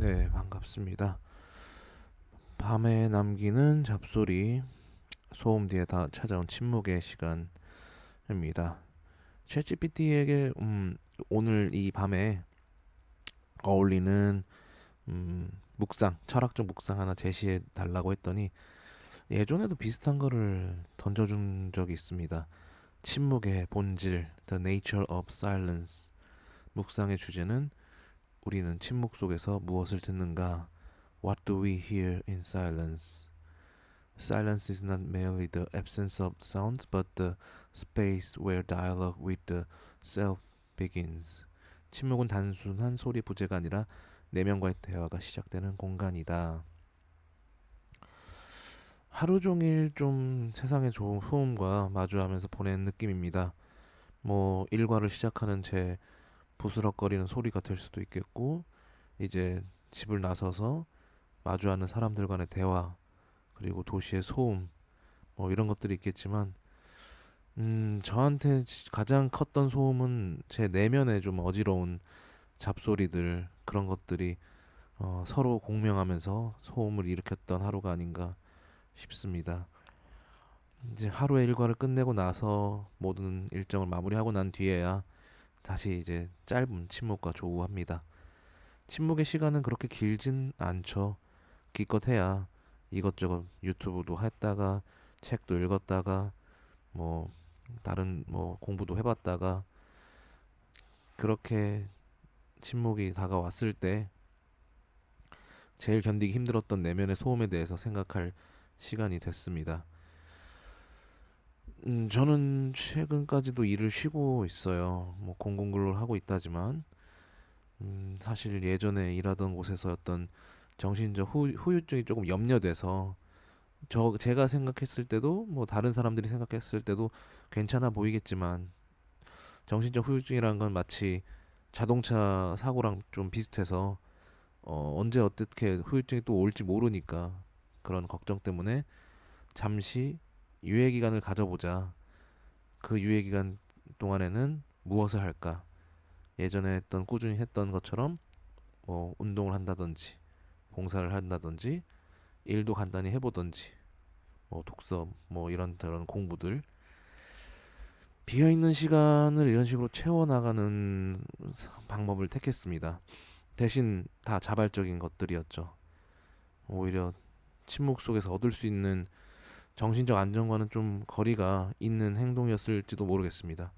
네, 반갑습니다. 밤에 남기는 잡소리, 소음 뒤에 다 찾아온 침묵의 시간입니다. 챗GPT에게 오늘 이 밤에 어울리는 철학적 묵상 하나 제시해 달라고 했더니 예전에도 비슷한 거를 던져준 적이 있습니다. 침묵의 본질, The Nature of Silence. 묵상의 주제는 우리는 침묵 속에서 무엇을 듣는가? What do we hear in silence? Silence is not merely the absence of sound, but the space where dialogue with the self begins. 침묵은 단순한 소리 부재가 아니라 내면과의 대화가 시작되는 공간이다. 하루 종일 좀 세상의 좋은 소음과 마주하면서 보낸 느낌입니다. 뭐 일과를 시작하는 제 부스럭거리는 소리가 될 수도 있겠고, 이제 집을 나서서 마주하는 사람들 간의 대화, 그리고 도시의 소음, 뭐 이런 것들이 있겠지만 저한테 가장 컸던 소음은 제 내면의 좀 어지러운 잡소리들, 그런 것들이 서로 공명하면서 소음을 일으켰던 하루가 아닌가 싶습니다. 이제 하루의 일과를 끝내고 나서 모든 일정을 마무리하고 난 뒤에야 다시 이제 짧은 침묵과 조우합니다. 침묵의 시간은 그렇게 길진 않죠. 기껏해야 이것저것 유튜브도 했다가 책도 읽었다가 뭐 다른 뭐 공부도 해봤다가 그렇게 침묵이 다가왔을 때 제일 견디기 힘들었던 내면의 소음에 대해서 생각할 시간이 됐습니다. 저는 최근까지도 일을 쉬고 있어요. 뭐 공공근로를 하고 있다지만 사실 예전에 일하던 곳에서 어떤 정신적 후유증이 조금 염려돼서 제가 생각했을 때도 뭐 다른 사람들이 생각했을 때도 괜찮아 보이겠지만 정신적 후유증이라는 건 마치 자동차 사고랑 좀 비슷해서 언제 어떻게 후유증이 또 올지 모르니까 그런 걱정 때문에 잠시 유예 기간을 가져보자. 그 유예 기간 동안에는 무엇을 할까? 예전에 했던 꾸준히 했던 것처럼 뭐 운동을 한다든지 봉사를 한다든지 일도 간단히 해보든지 뭐 독서 뭐 이런 공부들 비어 있는 시간을 이런 식으로 채워 나가는 방법을 택했습니다. 대신 다 자발적인 것들이었죠. 오히려 침묵 속에서 얻을 수 있는 정신적 안정과는 좀 거리가 있는 행동이었을지도 모르겠습니다.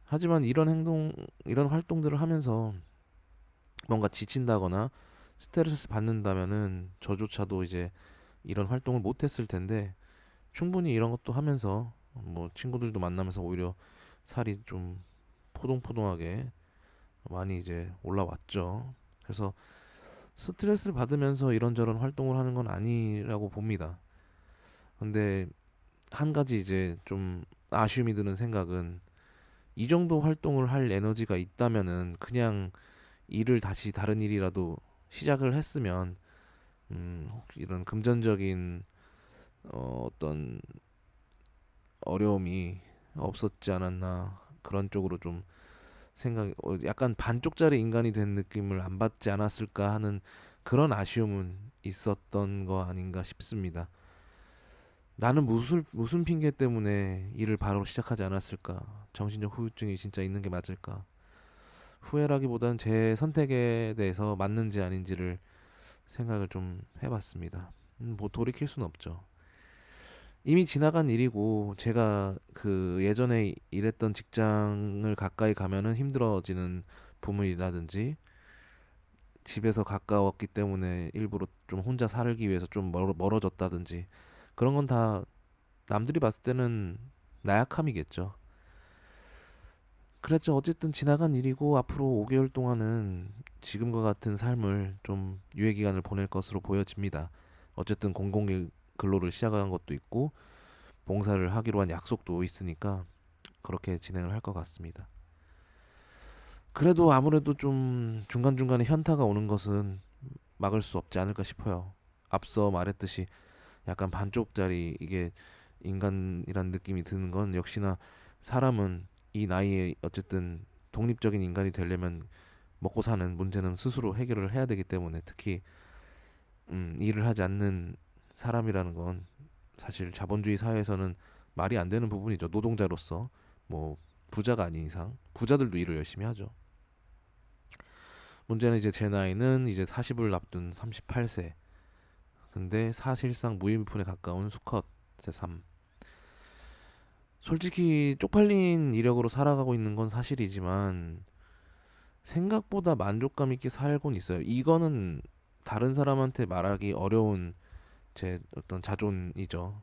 하지만 이런 활동들을 하면서 뭔가 지친다거나 스트레스 받는다면은 저조차도 이제 이런 활동을 못했을 텐데 충분히 이런 것도 하면서 뭐 친구들도 만나면서 오히려 살이 좀 포동포동하게 많이 이제 올라왔죠. 그래서 스트레스를 받으면서 이런저런 활동을 하는 건 아니라고 봅니다. 근데 한 가지 이제 좀 아쉬움이 드는 생각은 이 정도 활동을 할 에너지가 있다면은 그냥 일을 다시 다른 일이라도 시작을 했으면 혹시 이런 금전적인 어떤 어려움이 없었지 않았나 그런 쪽으로 좀 약간 반쪽짜리 인간이 된 느낌을 안 받지 않았을까 하는 그런 아쉬움은 있었던 거 아닌가 싶습니다. 나는 무슨 핑계 때문에 일을 바로 시작하지 않았을까? 정신적 후유증이 진짜 있는 게 맞을까? 후회라기보다는 제 선택에 대해서 맞는지 아닌지를 생각을 좀 해봤습니다. 뭐 돌이킬 수는 없죠. 이미 지나간 일이고 제가 그 예전에 일했던 직장을 가까이 가면은 힘들어지는 부분이라든지 집에서 가까웠기 때문에 일부러 좀 혼자 살기 위해서 좀 멀어졌다든지 그런 건 다 남들이 봤을 때는 나약함이겠죠. 그랬죠. 어쨌든 지나간 일이고 앞으로 5개월 동안은 지금과 같은 삶을 좀 유예 기간을 보낼 것으로 보여집니다. 어쨌든 공공 근로를 시작한 것도 있고 봉사를 하기로 한 약속도 있으니까 그렇게 진행을 할 것 같습니다. 그래도 아무래도 좀 중간중간에 현타가 오는 것은 막을 수 없지 않을까 싶어요. 앞서 말했듯이 약간 반쪽짜리 이게 인간이란 느낌이 드는 건 역시나 사람은 이 나이에 어쨌든 독립적인 인간이 되려면 먹고 사는 문제는 스스로 해결을 해야 되기 때문에 특히 일을 하지 않는 사람이라는 건 사실 자본주의 사회에서는 말이 안 되는 부분이죠. 노동자로서 뭐 부자가 아닌 이상 부자들도 일을 열심히 하죠. 문제는 이제 제 나이는 이제 40을 앞둔 38세. 근데 사실상 무일푼에 가까운 수컷의 삶. 솔직히 쪽팔린 이력으로 살아가고 있는 건 사실이지만 생각보다 만족감 있게 살곤 있어요. 이거는 다른 사람한테 말하기 어려운 제 어떤 자존이죠.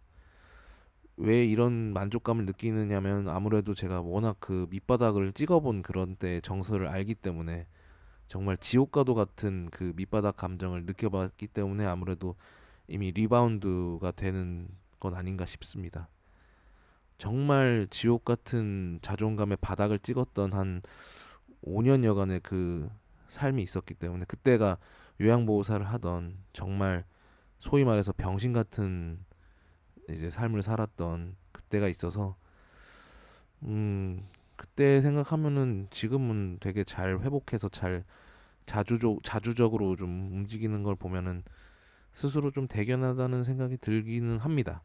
왜 이런 만족감을 느끼느냐면 아무래도 제가 워낙 그 밑바닥을 찍어본 그런 때 정서를 알기 때문에 정말 지옥과도 같은 그 밑바닥 감정을 느껴봤기 때문에 아무래도 이미 리바운드가 되는 건 아닌가 싶습니다. 정말 지옥 같은 자존감의 바닥을 찍었던 한 5년여간의 그 삶이 있었기 때문에 그때가 요양보호사를 하던 정말 소위 말해서 병신 같은 이제 삶을 살았던 그때가 있어서 그때 생각하면은 지금은 되게 잘 회복해서 잘 자주적으로 좀 움직이는 걸 보면은 스스로 좀 대견하다는 생각이 들기는 합니다.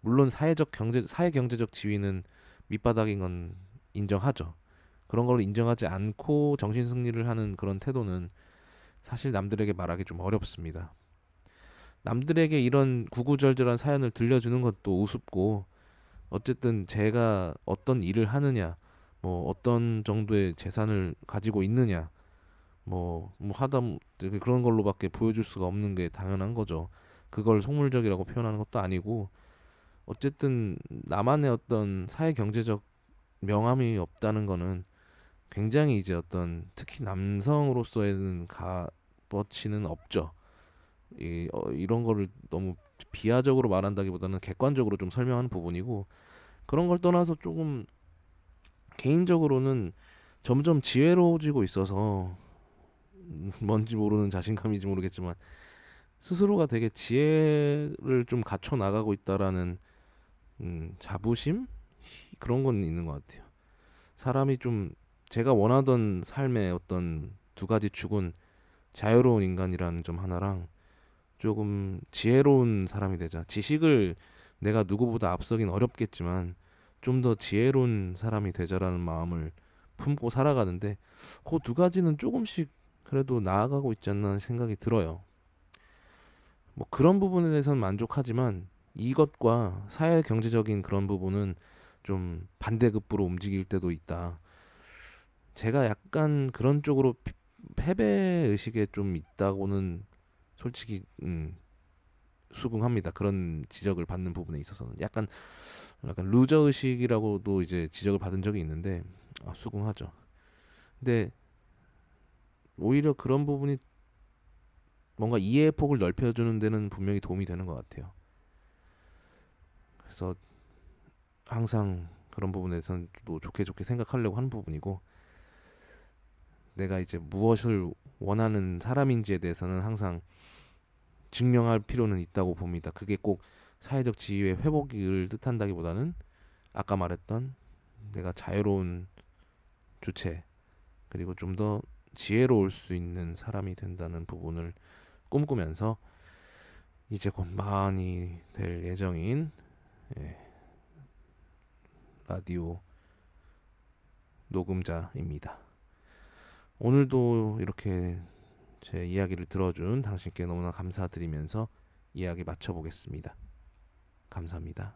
물론 사회 경제적 지위는 밑바닥인 건 인정하죠. 그런 걸 인정하지 않고 정신 승리를 하는 그런 태도는 사실 남들에게 말하기 좀 어렵습니다. 남들에게 이런 구구절절한 사연을 들려주는 것도 우습고 어쨌든 제가 어떤 일을 하느냐, 뭐 어떤 정도의 재산을 가지고 있느냐, 뭐 하다 그런 걸로밖에 보여줄 수가 없는 게 당연한 거죠. 그걸 속물적이라고 표현하는 것도 아니고 어쨌든 나만의 어떤 사회 경제적 명함이 없다는 거는 굉장히 이제 어떤 특히 남성으로서에는 값어치는 없죠. 이런 거를 너무 비하적으로 말한다기보다는 객관적으로 좀 설명하는 부분이고 그런 걸 떠나서 조금 개인적으로는 점점 지혜로워지고 있어서 뭔지 모르는 자신감인지 모르겠지만 스스로가 되게 지혜를 좀 갖춰 나가고 있다라는 자부심 그런 건 있는 것 같아요. 사람이 좀 제가 원하던 삶의 어떤 두 가지 축은 자유로운 인간이라는 점 하나랑 조금 지혜로운 사람이 되자. 지식을 내가 누구보다 앞서긴 어렵겠지만 좀 더 지혜로운 사람이 되자라는 마음을 품고 살아가는데 그 두 가지는 조금씩 그래도 나아가고 있지 않나 생각이 들어요. 뭐 그런 부분에 대해서는 만족하지만 이것과 사회 경제적인 그런 부분은 좀 반대급부로 움직일 때도 있다. 제가 약간 그런 쪽으로 패배 의식에 좀 있다고는 솔직히 수긍합니다. 그런 지적을 받는 부분에 있어서는 약간 루저 의식이라고도 이제 지적을 받은 적이 있는데 수긍하죠. 근데 오히려 그런 부분이 뭔가 이해의 폭을 넓혀주는 데는 분명히 도움이 되는 것 같아요. 그래서 항상 그런 부분에서는 또 좋게 좋게 생각하려고 하는 부분이고 내가 이제 무엇을 원하는 사람인지에 대해서는 항상 증명할 필요는 있다고 봅니다. 그게 꼭 사회적 지위의 회복을 뜻한다기보다는 아까 말했던 내가 자유로운 주체 그리고 좀 더 지혜로울 수 있는 사람이 된다는 부분을 꿈꾸면서 이제 곧 마흔이 될 예정인 예, 라디오 녹음자입니다. 오늘도 이렇게 제 이야기를 들어준 당신께 너무나 감사드리면서 이야기 마쳐보겠습니다. 감사합니다.